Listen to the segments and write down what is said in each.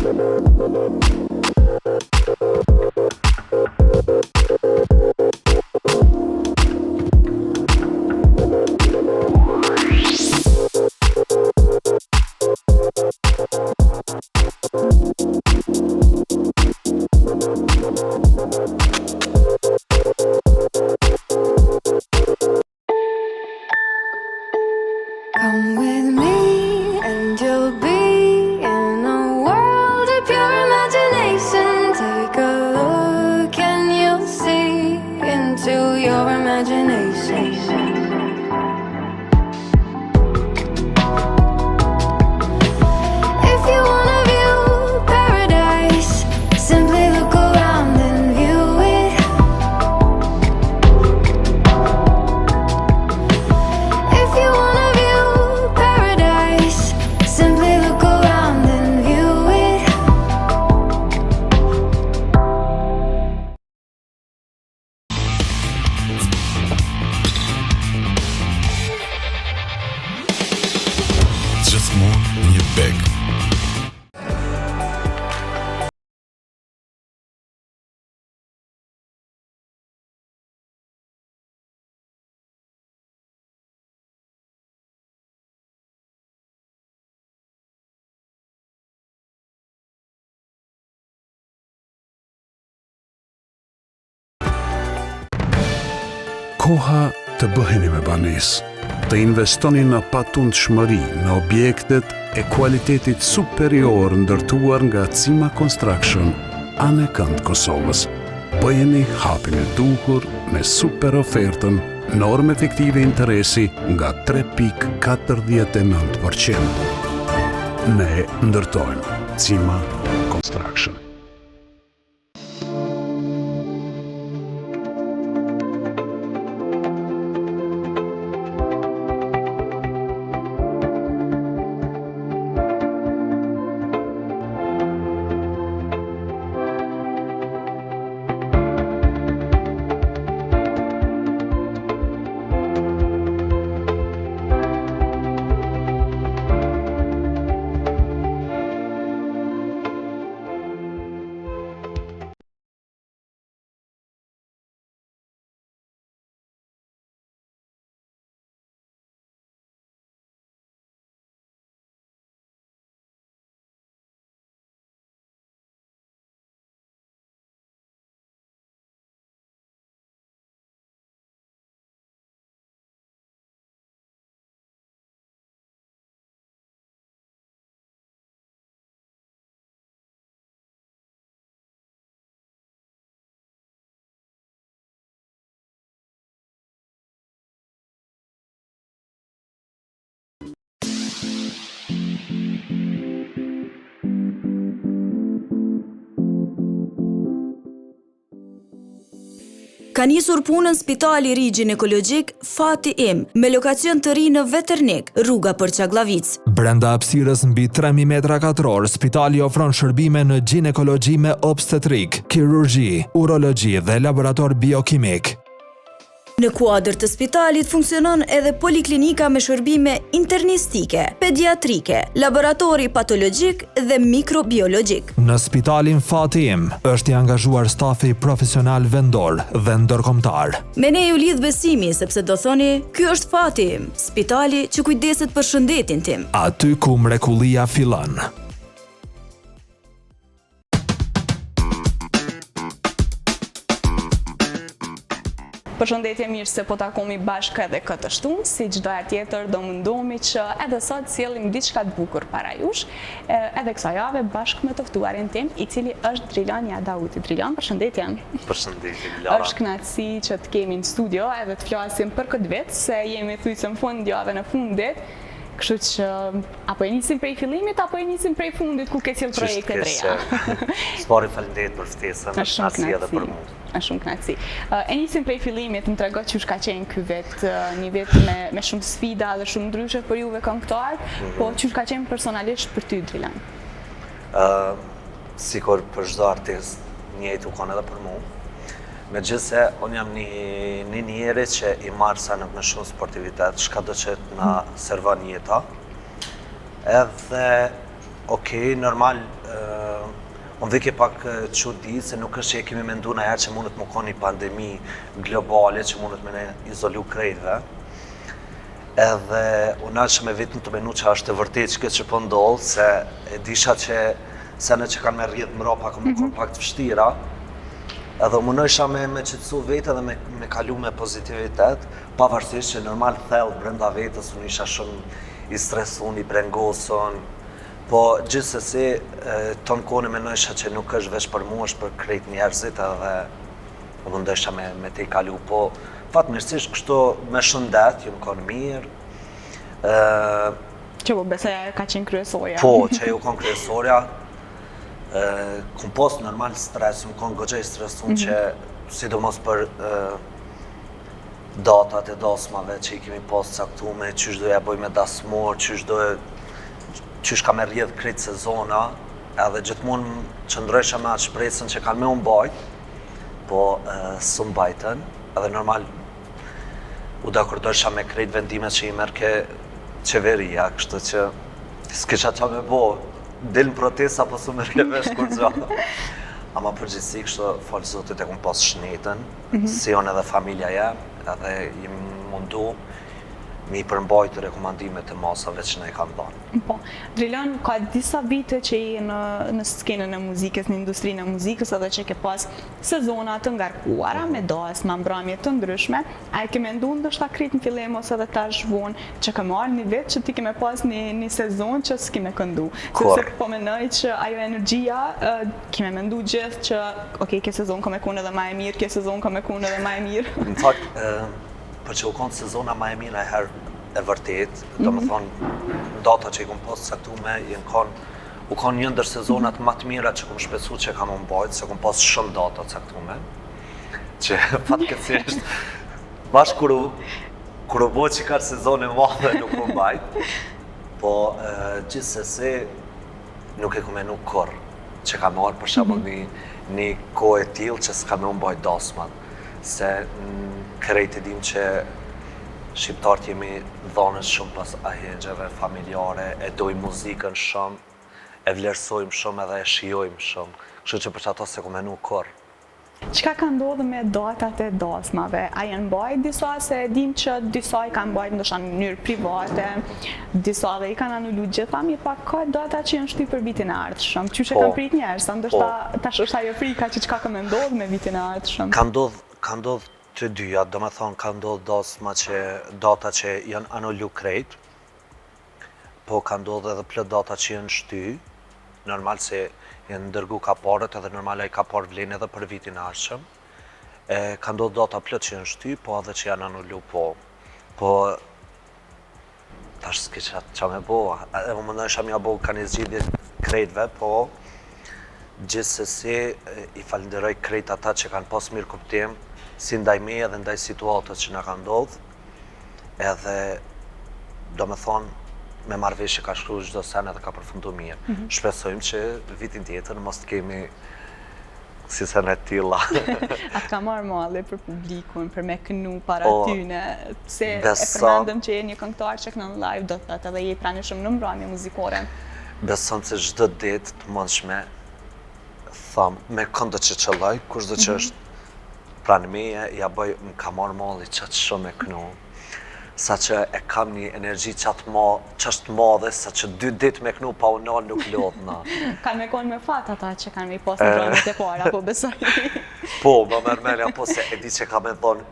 Come with me and you'll be in a world of pure imagination. Take a look and you'll see into your imagination. If you wanna view paradise, simply look around and view it. If you wanna view paradise, simply look around and view it. Gjithmonë një beg. Koha të bëheni me banesë, të investoni në patundshmëri në objektet e kualitetit superior ndërtuar nga Cima Construction, anë e kënd Kosovës. Bëjeni hapin e duhur me super ofertën normë efektive interesi nga 3.49%. Ne ndërtojmë Cima Construction. Ka nisur punën Spitali i Ri Ginekologjik Fati Im, me lokacion të ri në Veternik, rruga për Çagllavic. Brenda hapësirës mbi 3000 metra katror, spitali ofron shërbime në ginekologji me obstetrik, kirurgji, urologji dhe laborator biokimik. Në kuadër të spitalit funksionon edhe poliklinika me shërbime internistike, pediatrike, laboratori patologjik dhe mikrobiologjik. Në spitalin Fati Im është i angazhuar stafi profesional vendor dhe ndërkombëtar. Me ne ju lidh besimi sepse do thoni, ky është Fati Im, spitali që kujdeset për shëndetin tim. Aty ku mrekullia fillon. Përshëndetje, mirë se po takomi bashkë edhe këtë shtunë, si çdo herë tjetër do mundohemi që edhe sot sjellim diçka të bukur para jush, edhe kësaj jave bashkë me të ftuarin tim, i cili është Drilan Jadauti. Drilan, përshëndetje. Përshëndetje, Lara. Është kënaqësi që të kemi në studio edhe të flasim për këtë vit, se jemi thujse në fund javën e fundit. Kështu që apo e nisim prej fillimit apo e nisim prej fundit ku ke sjell projekte të reja. S'pari faleminderit për ftesën, asi edhe për mua. Është shumë kënaqësi. E nisim prej fillimit, më trego çush ka qenë ky vit, një vit me shumë sfida dhe shumë ndryshe për juve këngëtar, po çush ka qenë personalisht për ty, Drilan? Sikur për çdo artist, njëjtë u kanë edhe për mua. Megjithse, unë jam një njeri që i marrë sa në me shumë sportivitet, shka do që na servon jeta. Edhe, okej, normal, Unë vike pak çudi se nuk është që e kemi mendu në herë që mundet më konë një pandemi globale që mundet me ne izolu krejtve. Edhe unë që me vitën të menu që është e vërtet që këtë që po ndodhë, se e disha që sene që kanë me rrjetë mrapa më konë pak të vështira, edhe më nësha me qëtësu vetë edhe me kalu me pozitivitet, pavarësisht që normal thellë brenda vetës unë isha shumë i stresun, i brengosën, po gjithsesi tonë kone me nësha që nuk është veç për mu, është për krejt njerëzit edhe më ndësha me te i kalu, po fatmirësisht kështu me shëndet, ju më konë mirë. Që po besoj ka qenë kryesorja. Po, që ju konë kryesorja, kom pas normal stres, më konë goxhej stresun që sidomos për datat e dasmave që i kemi pas caktume, qysh do ja boj me dasmor, qysh ka me rrjedh krejt sezona, edhe gjithmonë qëndrojsha me atë shpresën që kanë me unë bajt, po së mbajten, edhe normal u dakordosha me krejt vendimet që i merr ke qeveria, kështu që s'kisha qa me bo, dilën protesta po su merr ke vesh kur gja. Ama përgjithsi kështu falë Zotit e kom pas shnetën, si on edhe familja jem, edhe jem mundu mi përmbajtë rekomandimet e masave që ne i kanë dhënë. Po, Drilon, ka disa vite që je në skenën e muzikës, në industrinë e muzikës, edhe që ke pas sezona të ngarkuara me dasma, mbrëmje të ndryshme, a e ke mendu ndoshta krejt në fillim ose edhe tash vonë që ke marrë një vit që ti ke me pas një sezon që s'ki me këndu. Sepse po mendoj që ajo energjia ke me mendu gjithë që okay, ke sezon ka me kun edhe ma e mirë, ke sezon ka me kun edhe ma e mirë. Në fakt, për që u konë sezona ma e mirë e herë e vërtet, do më thonë, data që i kom pas caktume, u konë një ndër sezonat ma të mira që kom shpesu që kam unë bajtë, se kom pas shumë data caktume, që fatkeqësisht, bashkë kur u bojë që ka sezone madhe nuk unë bajtë, po gjithsesi nuk e kom e nuk korë, që ka marrë për shembull një kohë e tillë që s'ka me unë bajtë dasmat, se krejt e dim që shqiptarët jemi dhonës shumë pas ahengjeve familjare, e dojmë muzikën shumë, e vlerësojmë shumë edhe e shijojmë shumë, kështu që për që ato se ku menu korë. Çka ka ndodhur me datat e dasmave? A janë bajt disa, se dim që disa i kanë bajt ndoshta në mënyrë private, disa dhe i kanë anulu gjitha, mirë pa ka data që janë shtyr për vitin e ardhshëm. Qysh e kanë prit njerëz, ndoshta tash është ajo frika që çka ka me ndodhur me vitin e ardhshëm. Ka ndodh të dyja, do me thonë ka ndodh data që janë anullu krejt, po ka ndodh edhe plot data që janë shty, normal se janë ndërgu kaparët edhe normal ai kapar vlen edhe për vitin e ardhshëm. Ka ndodh data plot që janë shty, po edhe që janë anullu, po tash s'kisha qa me bo, më mendojsha mja bo ka një zgjidhje krejtve, po gjithsesi i falenderoj krejt ata që kanë pas mirë kuptim, si ndaj me edhe ndaj situatës që na ka ndodhë, edhe do me thonë me marrëveshje ka shkruar çdo sen edhe ka përfundu mirë. Shpresojmë që vitin tjetër mos të kemi si sene të tilla. Atë ka marrë malli për publikun, për me kënu para tyne, se e përmendëm që je një këngëtar që kënon live, do të thotë edhe je pranishëm në mbrëmje muzikore. Beson se çdo ditë të mundshme, thamë, me këndo që qëlloj, kushdo që është pranë meje, ja bëj, më ka marrë malli qatë shumë e kënu, sa që e kam një energji qatë madhe, sa që 2 ditë me kënu pa unal nuk lodhna. Kanë me konë me fat ata që kanë me i posë në drëmët e para, po besoj. Po, më mërmenja, po se e di që ka me thonë,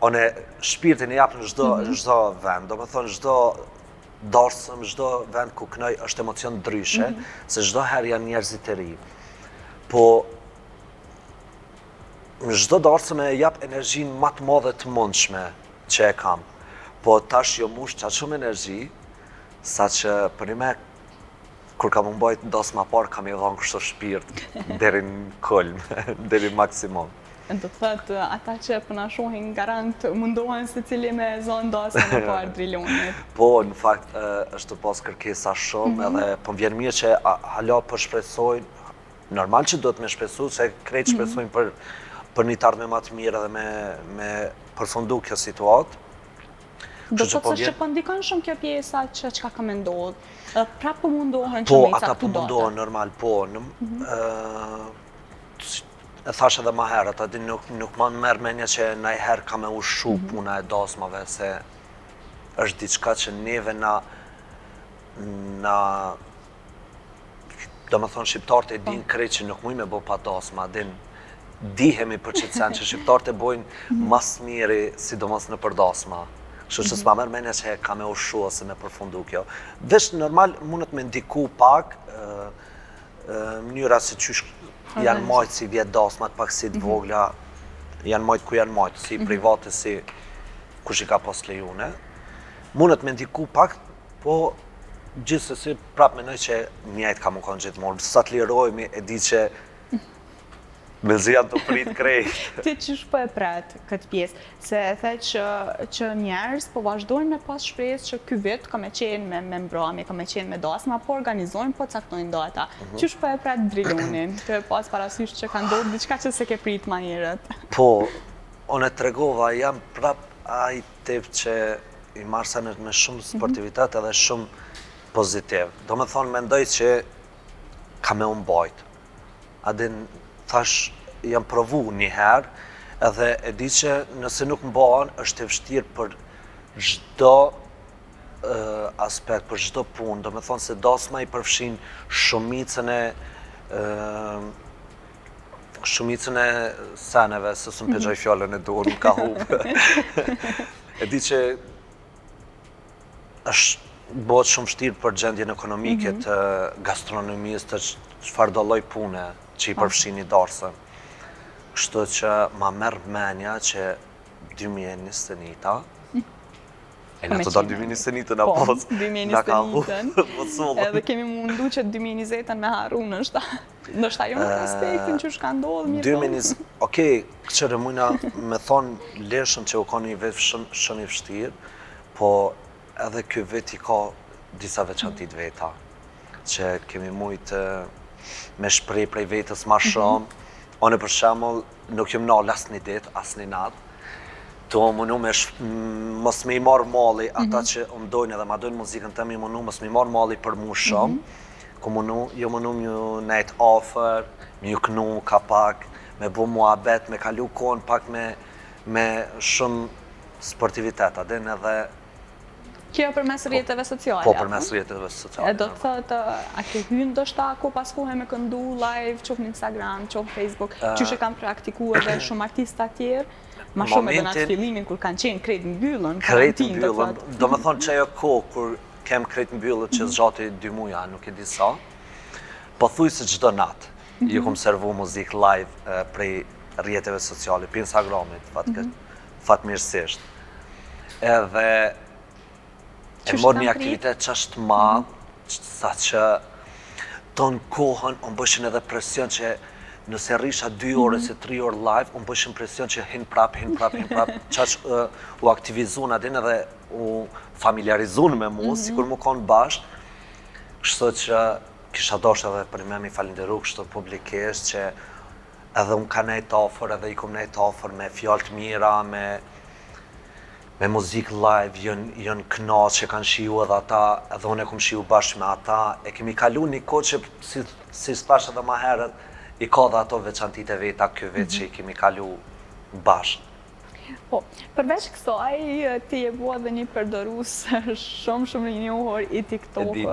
one shpirtin e japë në çdo vend, do me thonë çdo darsëm, çdo vend ku kënoj është emocion ndryshe, se çdo herë janë njerëzit e ri. Po, në çdo darsëm e jap energjinë më të madhe të mundshme që e kam. Po tash jo mush qatë shumë energji, sa që për një me, kur kam mbajt dasma parë, kam i dhonë kështu shpirt, deri në kulm, deri maksimum. Do të thotë, ata që përna shohin garant, mundohen se cili me zonë dasmën e parë Drilonit. Po, në fakt, është të pas kërkesa shumë, edhe po më vjen mirë që hala po shpresojnë, normal që do të me shpresu, se krejt shpresojnë për një të ardhme më të mirë edhe me përfundu kjo situatë. Do të thotë që po ndikon shumë kjo pjesa që çka ka me ndodhur. Prapë po mundohen që me i ata caktu po mundohen normal, po. E thash edhe më herët, aty nuk më merr mendja që ndonjëherë ka me ushu puna e dasmave, se është diçka që neve do më thonë shqiptarët e din krejt që nuk mujnë me bo pa dasma, dihemi për qëtë sen që shqiptarët e bojnë mas miri, sidomos në për dasma. Kështu që s'ma merr mendja që ka me ushu ose me përfundu kjo. Vesh normal mundet me ndiku pak mënyra se qysh janë majtë si vjetë dasmat, pak si të vogla, janë majtë ku janë majtë, si private, si kush i ka pas lejune. Mundet me ndiku pak, po gjithsesi prap mendoj që mjajt ka më konë gjithmonë. Sa të lirojmi e di që me janë të prit krejt. Ti qysh po e pret këtë pjesë? Se e the që njerëz po vazhdojnë me pas shpresë që ky vit ka me qenë me mbrëmje, ka me qenë me dasma, po organizojnë, po caktojnë data. Qysh po e pret Drilonin? Të pas parasysh që ka ndodhur diçka që se ke prit më herët. Po, unë e tregova, jam prap ai tip që i marr senet me shumë sportivitet edhe shumë pozitiv. Do me thonë, mendoj që ka me unë bajt. Adin, thash, jam provu njëherë, edhe e di që nëse nuk mbahen, është e vështirë për çdo aspekt, për çdo punë. Do me thonë se dasma i përfshin shumicën e seneve, se s'm pëlqej fjalën e dur, më ka hup. E di që është bëhet shumë vështirë për gjendjen ekonomike të gastronomisë, të çfarëdo lloj pune që i përfshin i darsën. Kështu që ma merr mendja që 2021-ta, e në të do 2021-të në posë, në ka hup, edhe kemi mundu që 2020-ën me harru nështë ajo në aspektin që shka ndodhë mirë. 2020, okej, këqëre mujna me thonë leshën që u ka një vetë shumë i vështirë, po edhe kjo vetë i ka disa veçantit veta, që kemi mujtë me shprej prej vetës ma shumë. One për shembull nuk jam nal as një ditë, as një natë. To mundu mos me i marrë malli ata që më dojnë edhe ma dojnë muzikën të mi mundu mos me i marrë malli për mu shumë. Ku mundu mju nejt afer, mju knu ka pak, me bu muhabet, me kalu kohën pak me shumë sportivitet. Adin edhe Kjo përmes rrjeteve sociale? Po, përmes rrjeteve sociale. E do të thotë, a ke hyrë ndoshta ku pas kohë me këndu live, qoftë në Instagram, qoftë në Facebook, që që kam praktikuar dhe shumë artista tjerë, ma shumë edhe në atë fillimin kur kanë qenë krejt mbyllën, karantinë, do të thotë. Do me thonë që ajo kohë kur kem krejt mbyllën që zgjati 2 muja, nuk e di sa, po thuj se çdo natë, ju kom servu muzik live prej rrjeteve sociale, për Instagramit, fatmirësisht. Edhe e mor një aktivitet që është madh, sa që ton kohën, unë bëshin edhe presion që nëse rrisha 2 orë ose 3 orë live, unë bëshin presion që hin prap, qaq u aktivizun adin edhe u familiarizun me mu, sikur mu konë bashkë, kështu që kisha dosh edhe për me mi falenderu kështu publikisht që edhe unë ka nejt ofër, edhe i kom nejt ofër me fjallë të mira, me muzik live, jën knaqë që kanë shiu edhe ata, edhe unë e kom shiu bashkë me ata, e kemi kalu një kohë që, si s'pash edhe ma herët, i ka dhe ato veçantit e veta kjo vetë që i kemi kalu bashkë. Po, përveç kësaj, ti e bua dhe një përdorus shumë i njohur i TikTokut.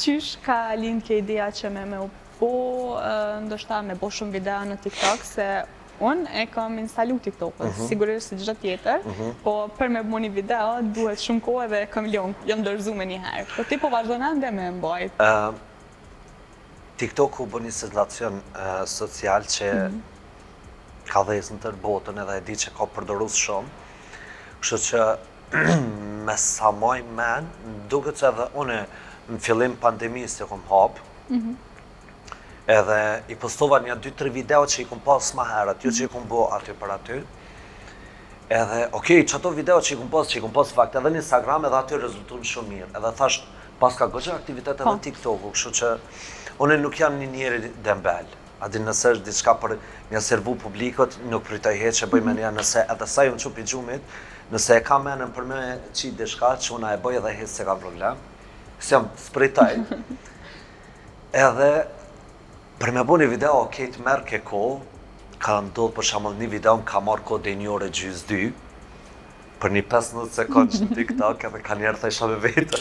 Qysh ka lind ke ideja që me u bo, ndoshta me bo shumë video në TikTok, se unë e kam instalu TikTokut, sigurisht si gjithë tjetër, po për me bo një video duhet shumë kohë dhe kam jam dërzu me njëherë. Po ti po vazhdojnë ande me mbajt? TikToku bë një situacion social që ka dhezë në tërë botën edhe e di që ka përdorus shumë. Kështu që me sa moj men, duket që edhe une në fillim pandemisë që kom hapë, edhe i postova një 2-3 video që i kom pas ma herët, jo që i kom bo aty për aty. Edhe, okej, që ato video që i kom pas fakt edhe në Instagram edhe aty rezultun shumë mirë. Edhe thash, pas ka gëgjë aktivitet edhe TikToku, kështu që une nuk jam një njeri dembel. Adin nëse është diçka për një servu publikot, nuk pritoj heq që bëjmë një nëse edhe sa ju në qupi gjumit, Nëse e kam menën për me qitë diçka që una e bëj edhe hisë se ka problem, se jam spritaj, edhe për me bu një video, të merë ke kohë, ka ndodhë për shembull një video më ka marrë kohë dhe 1 orë gjysmë 2, për një 15 sekundë që në TikTok, edhe ka njerë thësha me vetë,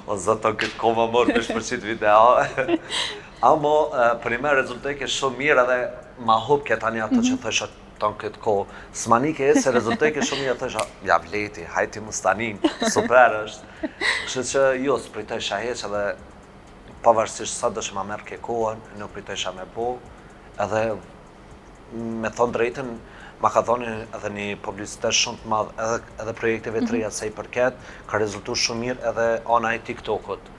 o zëto këtë kohë më morë për qitë video. Amo, për një me rezulteke shumë mirë edhe ma hub ke tani ato që thësha tonë këtë kohë. S'manike e se rezulteke shumë mirë thësha, ja vleti, hajti më stanin, super është. Kështë që jo, s'pritësha heq edhe pavarësisht sa do që ma merë ke kohën, nuk pritësha me bo, edhe me thonë drejten, ma ka dhoni edhe një publicitet shumë të madhë edhe projekteve të reja se i përket, ka rezultu shumë mirë edhe ana e TikTokut.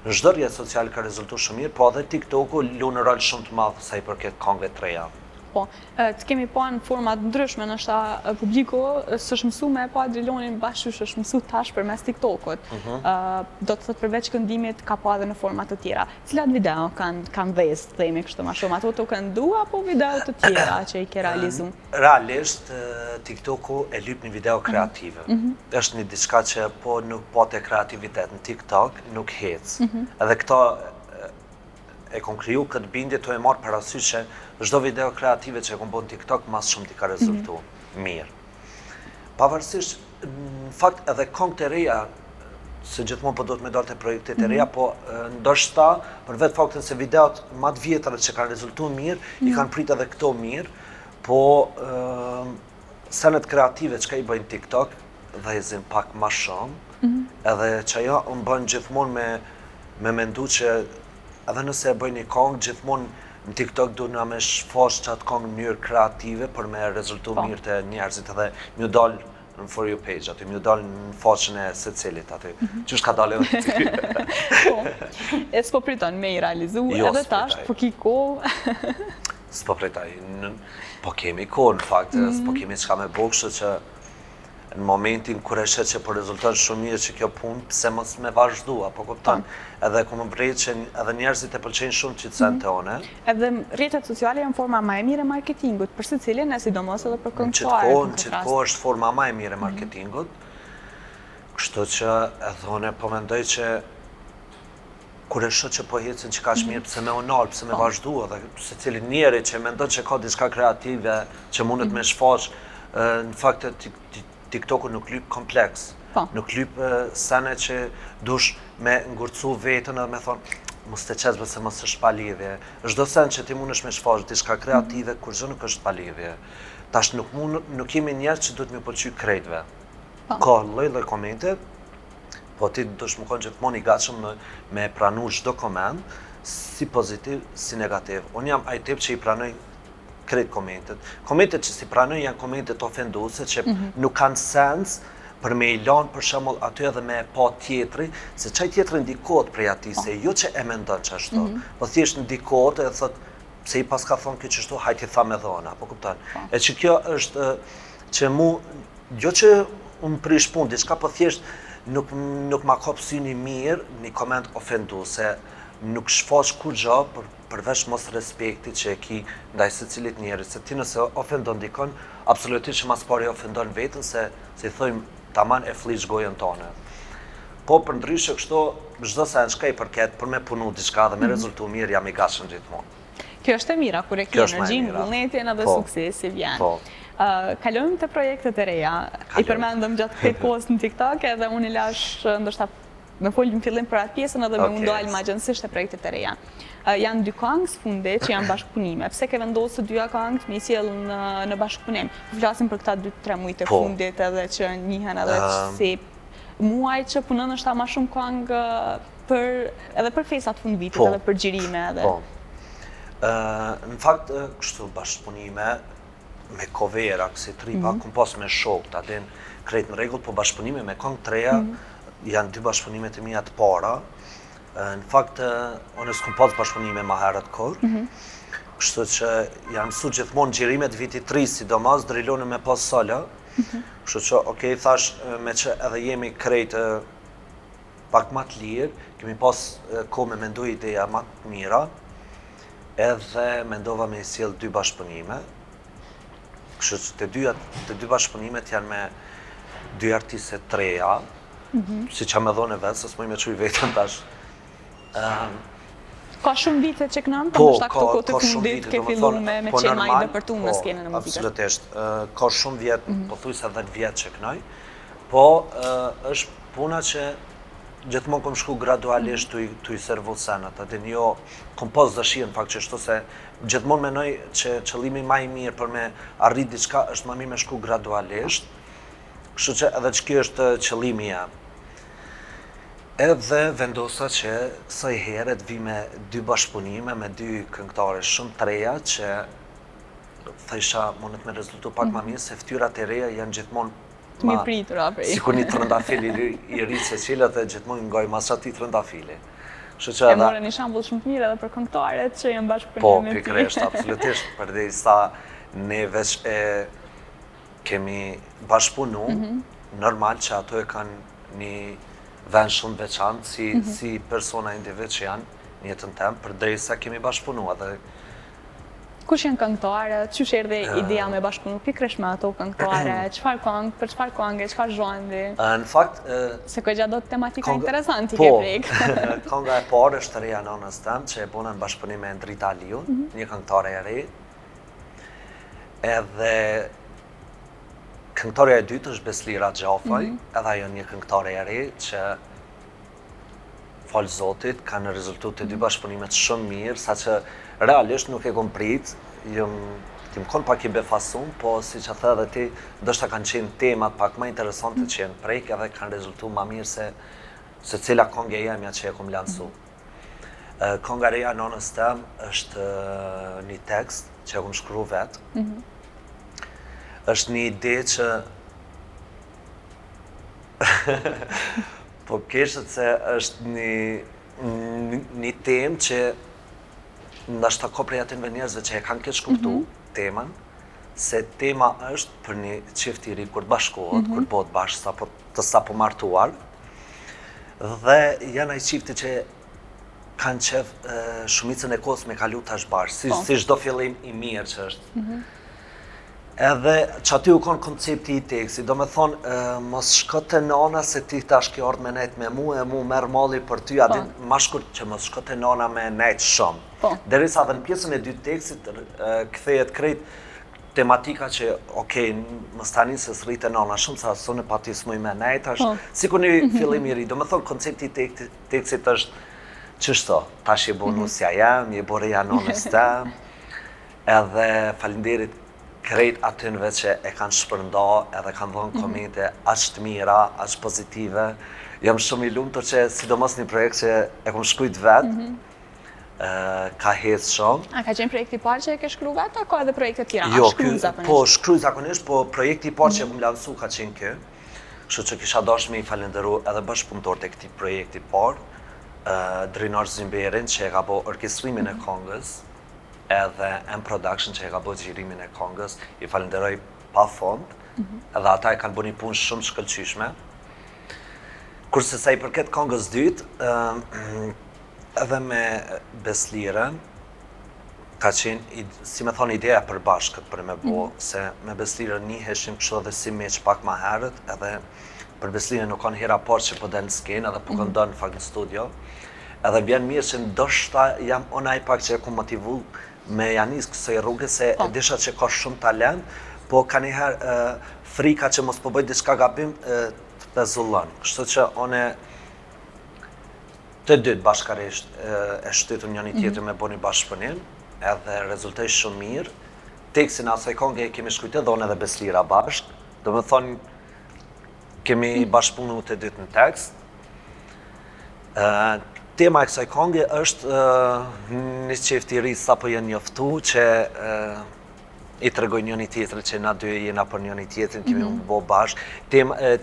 Në çdo rrjet social ka rezultu shumë mirë, po edhe TikToku lu në rol shumë të madhë sa i përket këngëve të reja. Po, të kemi pa në format ndryshme, nështë publiku s'është mësu me pa Drilonin bashkësh është mësu tash për mes TikTokut. Do të thëtë përveç këndimit ka pa edhe në format të tjera. Cilat video kanë dhezë, të themi kështu ma shumë? Ato të këndu apo video të tjera që i ke realizu? Realisht, TikToku e lyp një video kreative. Është një diçka që po nuk po të kreativitet në TikTok, nuk hec. Edhe këto e kom kriju këtë bindje të e marë parasysh që çdo video kreative që e kom bo në TikTok mas shumë t'i ka rezultu mirë. Pavarësisht, në fakt edhe këngët e reja, se gjithmonë po do të me dalë të projektet e reja, po ndoshta për vetë faktin se videot ma të vjetëra që kanë rezultu mirë, i kanë prit edhe këto mirë, po senet kreative që ka i bëjnë TikTok, dhe i zin pak ma shumë, edhe që ajo më bëjnë gjithmonë me mendu që edhe nëse e bëj një këngë, gjithmonë në TikTok du nga me shfosh qatë këngë në mënyrë kreative për me rezultu mirë të njerëzit edhe mjë dalë në For You page, aty mjë dalë në faqën e secilit aty. Qysh ka dalë edhe ty? E s'po priton me i realizu edhe tash, po ki kohë. S'po pritaj, po kemi kohë në fakt, s'po kemi qka me bokshë që në momentin kër e shet që po rezulton shumë mirë që kjo punë, pse mos me vazhdu, apo kupton, edhe ku më vrejt që edhe njerëzit e pëlqenjë shumë që të sen të one. Edhe rrjetet sociale janë forma ma e mire e marketingut, për se cilin e sidomos edhe për këngëtarët. Në qëtë kohë është forma ma e mire e marketingut, kështu që edhe one po mendoj që kur e shet që po hecin që ka shmirë, pse me onalë, pse me vazhdu, edhe se cilin njeri që mendoj që ka diçka kreative, që mundet me shfaq, në fakt TikToku nuk lyp kompleks, nuk lyp sene që dush me ngurcu vetën edhe me thonë mos të qezbe se mos është pa lidhje. Çdo sen që ti mundesh me shfaq diçka kreative, kur gjë nuk është pa lidhje. Tash nuk jemi njerëz që duhet me pëlqy krejtve. Ka lloj komente, po ti dush më konë gjithmonë i gatshëm me pranu çdo koment, si pozitiv, si negativ. Unë jam ai tip që i pranoj krejt komentet. Komentet që si pranoj janë komentet ofenduese që nuk kanë sens për me i lanë për shembull aty edhe me pa tjetri, se çaj tjetri ndikohet prej atij, se jo që e mendon çashtu, po thjesht ndikohet edhe thot pse i pas ka thonë këtë çështu, hajti tha me dhona, po kupton. E që kjo është që mu jo që unë prish punë diçka, po thjesht nuk ma kap syni mirë një koment ofenduese, nuk shfaq kur gjë përveç mos respektit që e ki ndaj secilit njerit, se ti nëse ofendon dikon, absolutisht që mas pari ofendon vetën, se si thojmë taman e flish gojën tonë. Po për ndryshe kështu, çdo se në shka i përket për me punu diçka dhe me rezultu mirë, jam i gashën gjithmonë. Kjo është e mira, kur e ki energjin, vullnetin edhe suksesi vjen. Kalojmë të projektet e reja, i përmendëm gjatë këtë kohës në TikTok, edhe unë i lash ndoshta me folë në fillim për atë pjesën edhe me mundohë ma gjënësisht e projektet e reja. Janë 2 këngë së fundit që janë bashkëpunime. Pse ke vendosë 2 këngë të misjel në bashkëpunim? Flasim për këta 2-3 mujtë e fundit edhe që njihen edhe që si muaj që punën është ta ma shumë këngë edhe për fesat fund vitit edhe për gjirime edhe. Në fakt, kështu bashkëpunime me kovera, kësi tripa, kom pas me shok, ta din krejt në regull, po bashkëpunime me këngë të reja, janë 2 bashkëpunimet e mija të para. Në fakt, unë s'kom pas bashkëpunime ma herët kur, kështu që janë mësu gjithmonë gjirimet vitit 3, sidomos, Driloni me pas solo, kështu që, okej, thash, me që edhe jemi krejt pak ma të lirë, kemi pas ko me mendu ideja ma të mira, edhe mendova me sjell 2 bashkëpunime, kështu që të dy bashkëpunimet janë dy artiste të reja, si që me dhone vetë, se s'moj me quj vetën tash. Ka shumë vite që kënën, Po, ndoshta këto kohë të ka shumë fundit vite, ke filluar me qenë ma i dëpërtuar në skenën e muzikës. Absolutisht. Ka shumë vjet, pothuajse 10 vjet që kënoj, po është puna që gjithmonë kom shku gradualisht tu i servu senat, atë jo kom pas dëshirën fakt që shto se gjithmonë menoj që qëllimi më i mirë për me arrit diçka është më mirë me shku gradualisht, kështu që edhe që kjo është qëllimi jam. Edhe vendosa që kësaj herët vi me 2 bashkëpunime me 2 këngëtare shumë të reja që thësha mundet me rezultu pak më mirë se fytyrat e reja janë gjithmonë Mi pritura prej. Sikur një trëndafili i ri Cecilia dhe gjithmonë ngoj masat i trëndafili. E more një shambull shumë të mirë edhe për këngëtarët që janë bashkëpunime Po, me ti. pikërisht, absolutisht, përderisa ne veç e kemi bashkëpunu, normal që ato e kanë një vend shumë veçantë si persona individ që janë në jetën tem, përderisa kemi bashkëpunu edhe Kush janë këngëtarët? Qysh erdhi ideja me bashkëpunu pikërisht me ato këngëtare? Çfarë këngë, për çfarë këngë, çfarë zhanri? Në fakt, Se kjo do tematika interesante po, ke prek. kënga e parë është reja nonës tem, që e bona në bashkëpunim me Ndrita Aliun, një këngëtare e re. Edhe këngëtarja e dytë është Beslira Gjafaj, edhe ajo një këngëtare e re që falë Zotit, kanë rezultu të 2 bashkëpunimet shumë mirë, sa që realisht nuk e kom prit, tim kon pak i befasum, po si që the dhe ti, ndoshta kanë qenë temat pak më interesante që jenë prejk, edhe kanë rezultu ma mirë se cila këngë e jemja që e kom lansu. Kënga reja nonës tem është një tekst që e kom shkru vetë. është një ide që po keshët se është një temë që ndashta ko prej atinve njerëzve që e kanë keq kuptu temën, se tema është për një qift i ri kur të bashkohet, kur të bëhet bashkë të sapo martuar, dhe janë ai qifti që kanë qef shumicën e kohës me kalu tash bashkë, si çdo fillim i mirë që është. Edhe që aty u konë koncepti i teksti, do me thonë, mos shko të nana se ti tash ke ardhë me nejt me mu, e mu merë mali për ty, a din ma shkurt që mos shko të nana me nejt shumë. Derisa dhe në pjesën e 2 tekstit, kthehet krejt tematika që, okej, mos tani se s'rritë nana shumë, sa sone pa ti s'muj me nejt, është sikur një fillim i ri, do me thonë, koncepti i tekstit është qështo, tash je bo nusja jem, je bo reja nonës tem, edhe falinderit krejt atynve që e kanë shpërnda edhe kanë dhënë komente aq të mira, aq pozitive. Jam shumë i lumtur që sidomos një projekt që e kom shkrujt vetë, ka hecë shumë. A ka qenë projekti i parë që e ke shkruar vetë, a ka edhe projekte të tjera? Jo, po shkruaj zakonisht, po projekti i parë që e kom lansu ka qenë kë. Kështu që kisha dashur me i falenderu edhe bashkëpunëtorët e këtij projekti i parë, Drinar Zymberin që e ka bërë orkestrimin e këngës, edhe M-Production që e ka bërë xhirimin e këngës, i falenderoj pa fond, edhe ata e kanë bërë një punë shumë shkëlqyeshme. Kurse sa i përket këngës dytë, edhe me Beslirën, ka qenë, si me thonë, ideja për bashkët për me bo, se me Beslirën njiheshim kështu edhe si meq pak ma herët, edhe për Beslirën nuk kanë hera parë që po del në skenë, edhe po këndon në fakt në studio, edhe vjen mirë që ndoshta jam onaj pak që e ku motivu me janis kësoj rrugë, se e disha që ka shumë talent, po ka njëherë frika që mos po bëj diçka gabim të pezullon. Kështu që one të dytë bashkarisht e shtytën njëri tjetrin me bëni bashkëpunim, edhe rezultoi shumë mirë. Tekstin asaj këngë kemi shkruajtur dhe unë edhe Beslira bashkë. Do me thonë, kemi bashkëpunu të dytë në tekst. Tema e kësaj këngë është një qeft i ri sa po jenë njoftu që i tregoj njëri tjetrit që na dy jena për njëri tjetrin, kemi unë bo bashkë.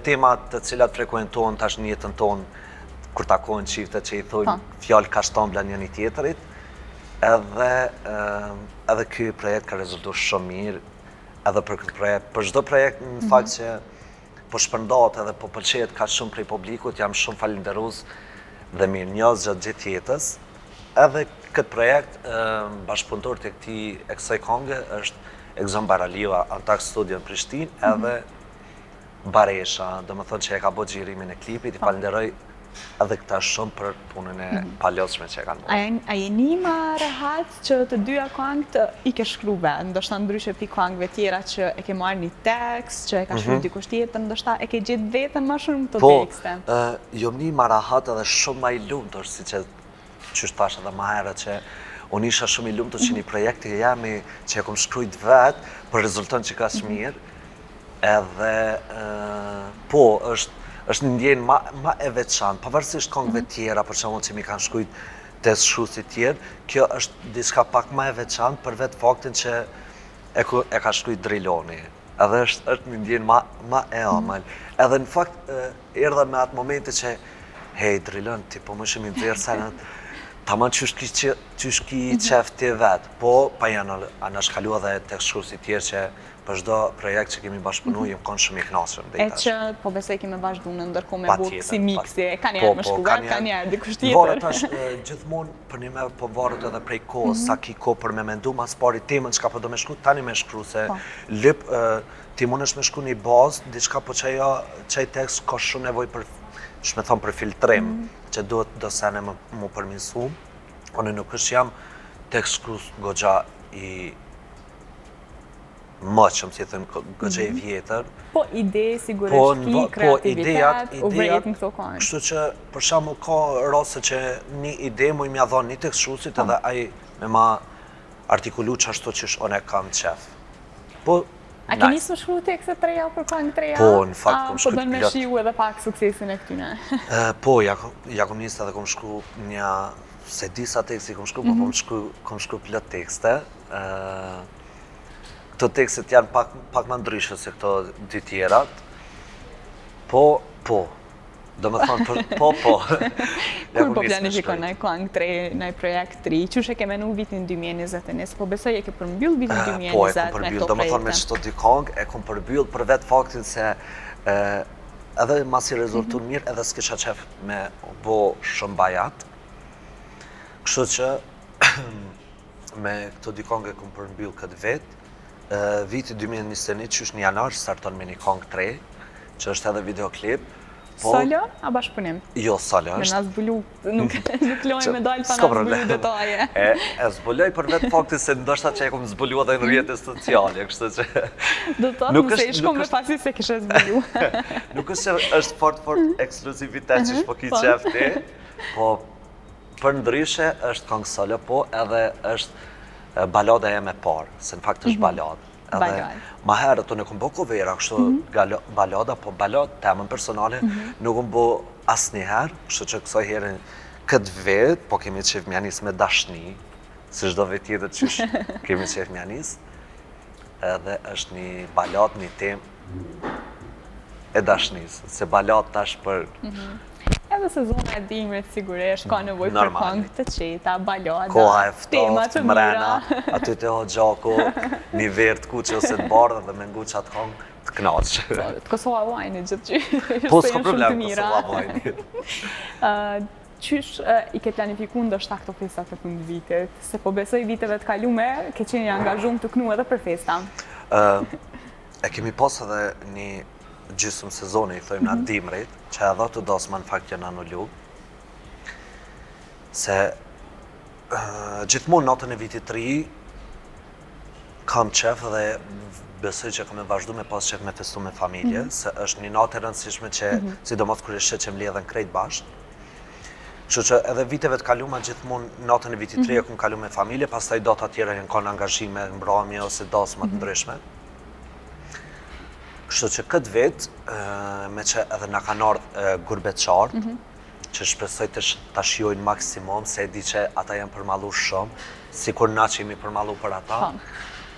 Temat të cilat frekuentohen tash në jetën tonë, kur takohen qiftet që i thojnë fjallë kashtambla njëri tjetrit, edhe ky projekt ka rezultuar shumë mirë, edhe për këtë projekt, për çdo projekt në fakt që po shpërndahet edhe po pëlqejet ka shumë prej publikut, jam shumë falenderues dhe mirënjohës gjatë gjithë jetës. Edhe këtë projekt, bashkëpunëtorët e kësaj këngë është Egzon Baraliu, Antak Studio në Prishtinë, edhe Baresha, do më thonë që e ka bërë xhirimin e klipit, i falenderoj edhe këta shumë për punën e palosshme që e kanë bërë. A jeni më rehat që të dyja këngët i ke shkruar vetë, ndoshta ndryshe pi këngëve tjera që e ke marrë një tekst, që e ka shkruar dikush tjetër, ndoshta e ke gjetë veten më shumë këto tekste. Jo më më rahat edhe shumë më i lumtur, siç që thash edhe më herët që unë isha shumë i lumtur që një projekt i jemi që e kom shkruajt vetë, për rezulton që ka mirë, edhe po, është një ndjenjë ma e veçantë, pavarësisht këngëve tjera, për shembull që mi kanë shkruajt tekst shkruesit tjerë, kjo është diçka pak ma e veçantë për vetë faktin që e ka shkruajt Driloni. Edhe është një ndjenjë ma e ëmbël. Edhe në fakt erdha me atë momente që hej Drilon, ti po më shumë i nxjerr sa tamam qysh ki qef ti vetë, po pa janë anashkalu edhe tekst shkruesit tjerë që për çdo projekt që kemi bashkëpunu, jem konë shumë i kënaqur. E që po besoj kemi vazhdu në ndërkohë me bukë si miksi, ka njerë më shkruar, ka njerë dikush tjetër. Varet tash gjithmonë për një me po varet edhe prej kohës, sa ki kohë për me mendu, mas pari temën çka po do me shkru, tani me shkru se lip ti mundesh me shkru një bazë, diçka po që ai tekst ka shumë nevojë për shme thonë për filtrim, që duhet do sene mu përmirësu, unë nuk është jam tekst shkrues goxha i që më si thënë goxha i vjetër. Po ide, sigurisht ki, kreativitet, u vrejt në këto këngë. Kështu që, për shembull, ka raste që një ide mu i mja dhonë një tekst shkruesit edhe ai me ma artikulu qashtu që unë e kam qef. Po, a ke nisë më shkru tekste të reja për këngë të reja? Po, në fakt, kom shkru po dënë me shiu edhe pak suksesin e këtyne? Po, ja kom nisë edhe kom shkru një, se disa teksti kom shkru, po kom shkru plot tekste. Këto tekstet janë pak më ndryshme se këto dy tjerat. Po. Do më thonë, po. Kur po planifikon nëj këngë të re, nëj projekt të ri, qysh e ke menu vitin 2021, po besoj e ke përmbyll vitin 2020 po, e kom përmbyll, do më thonë me qëto dy këngë, e kom përmbyll për vetë faktin se edhe masi rezultun mirë, edhe s'kisha qef me bo shumë bajat. Kështu që me këto dy këngë e kom përmbyll këtë vetë. Viti 2021 që është një janar, starton me një këngë 3, që është edhe videoklip. Solo, a bashkëpunim? Jo, solo është. Me na zbulu, nuk lojnë me dalë pa na zbulu detaje. E zbuloj për vetë faktin se ndoshta që e kom zbulu edhe në rrjetet sociale, kështu që... Do të thotë, nëse i shkom me pasi se kishe zbulu. Nuk është që është fort ekskluzivitet që shpo ki qef ti, po për ndryshe është këngë solo, po edhe është balada e me parë, se në fakt është balada. Ma herët unë e kom bo kovera, kështu balada, po balada temën personale nuk kom bo asë një herë, kështu që kësoj herën këtë vetë, po kemi qef mjanis me dashni, se çdo vetë tjetër që kemi qef mjanis, edhe është një balad, një temë e dashnis, se balad tash për... Edhe sezona e dimrit sigurisht ka nevojë për këngë të qeta, balada, koha e tema të ftoft, mrena, aty të hoxhaku, një verë të kuqe ose të bardhë dhe me ngu qatë këngë të knaqë. Të Kosova Wine gjithë që po, s'ka problem, Kosova Wine. Qysh i ke planifiku ndoshta këto festat të fund vitit? Se po besoj viteve të kalume, ke qenë i angazhuar të knu edhe për festa. E kemi pas edhe një gjysmë sezoni, i thojmë në dimrit, që edhe të dosma në fakt janë anullu. Se gjithmonë natën e vitit të ri, kam qef dhe besoj që kam e vazhdu me pas qef me festu me familje, se është një natë e rëndësishme që, sidomos kërë ishe që mbledhen krejt bashkë. Kështu që edhe viteve të kaluma gjithmonë natën e vitit të ri e kum kalu me familje, pastaj data tjera janë kanë angazhime, mbrëmje ose dosma të ndryshme. Kështu që këtë vetë, me që edhe nga kanë ardhë gurbeqartë, që shpresoj të shijojnë maksimum, se e di që ata janë përmalu shumë, si kur na që jemi përmalu për ata.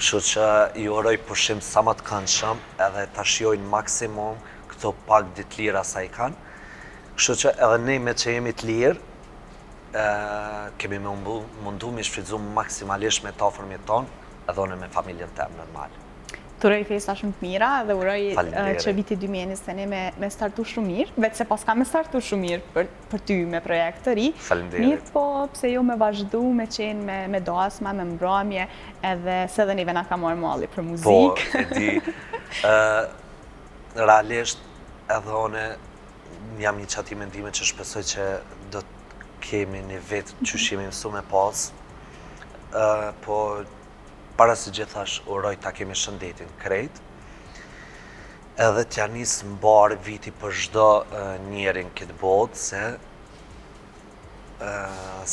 Kështu që i uroj pushim sa më të këndshëm, edhe të shijojnë maksimum këto pak ditë lira sa i kanë. Kështu që edhe ne me që jemi të lirë, kemi mundu me shfrytzu maksimalisht me ta fërmjet tonë, edhe une me familjen temë normal. Të uroj festa shumë të mira dhe uroj që viti 2021 me startu shumë mirë, veç se pas ka me startu shumë mirë për ty me projekt të ri. Mirë po pse jo me vazhdu, me qenë me dasma, me mbrëmje, edhe se dhe neve na ka marrë malli për muzikë. Po, e di, realisht edhe one jam një qati mendime që shpresoj që do të kemi një vetë që jemi mësu me pas, po para se gjithash uroj ta kemi shëndetin krejt, edhe t'ja nisë mbarë viti për çdo njerin këtë botë, se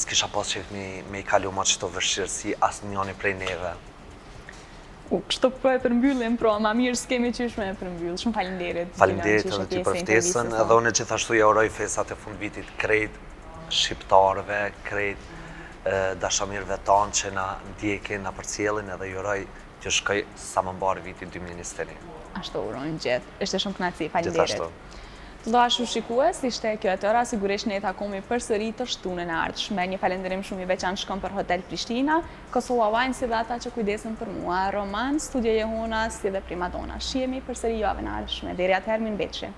s'kisha pas qef me i kalu ma qëto vështirësi asë njoni prej neve. Kështu po e përmbyllim, pra, ma mirë s'kemi qysh me e përmbyll. Shumë faleminderit. Faleminderit edhe ty për ftesën, edhe unë gjithashtu ja uroj festat e fund vitit krejt shqiptarëve, krejt dashamirëve tanë që na ndjekin, na përcjellin, edhe ju uroj që shkoj sa më mbar viti 2021. Ashtu urojnë gjithë. Ishte shumë kënaqësi, faleminderit. Gjithashtu. Të dashu shikues, ishte kjo e tëra, sigurisht ne takomi përsëri të shtunën e ardhshme. Një falenderim shumë i veçantë shkon për Hotel Prishtina, Kosova Wine si dhe ata që kujdesen për mua, Roman, Studio Jehona, si dhe Primadona. Shihemi përsëri javën e ardhshme. Deri atëherë, mirëmbëjtje.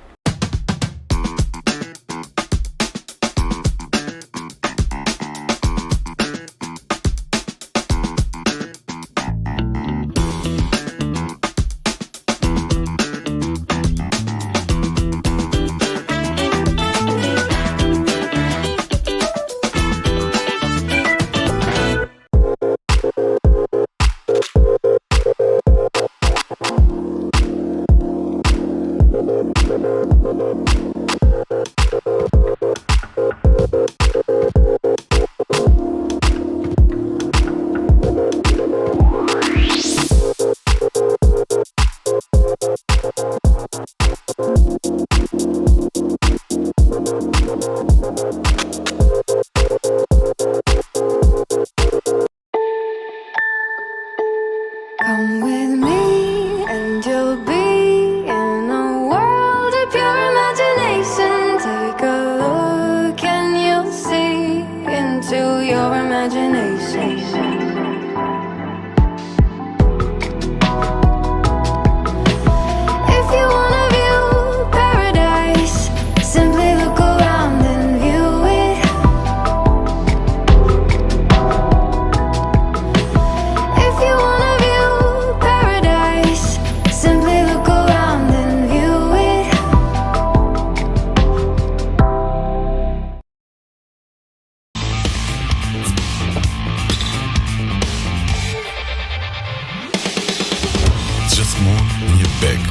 Come with me and you'll be in a world of pure imagination. Take a look and you'll see into your imagination. If you wanna view paradise, simply look around and view it. If you wanna view paradise, simply look around and view it. Gjithmonë një beg.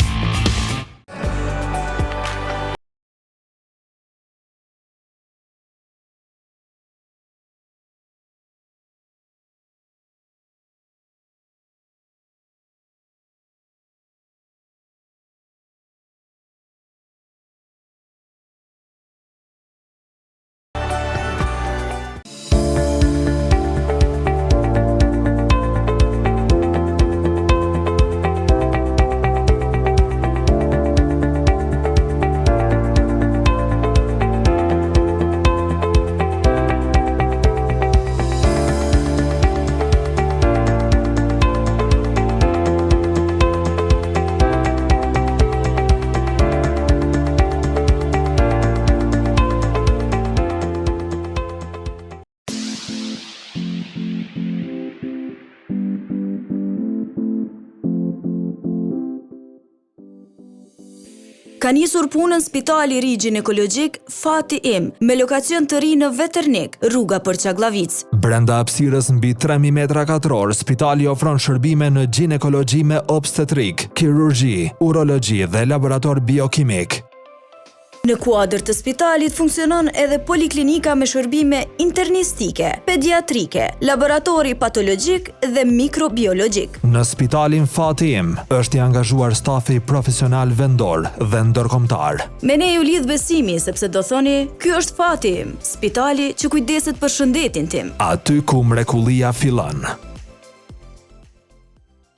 Ka nisur punën Spitali i Ri Ginekologjik Fati Im, me lokacion të ri në Veternik, rruga për Çaklavic. Brenda hapësirës mbi 3000 metra katror, spitali ofron shërbime në ginekologji me obstetrik, kirurgji, urologji dhe laborator biokimik. Në kuadër të spitalit funksionon edhe poliklinika me shërbime internistike, pediatrike, laboratori patologjik dhe mikrobiologjik. Në spitalin Fati Im është i angazhuar stafi profesional vendor dhe ndërkombëtar. Me ne ju lidh besimi sepse do thoni, ky është Fati Im, spitali që kujdeset për shëndetin tim. Aty ku mrekullia fillon.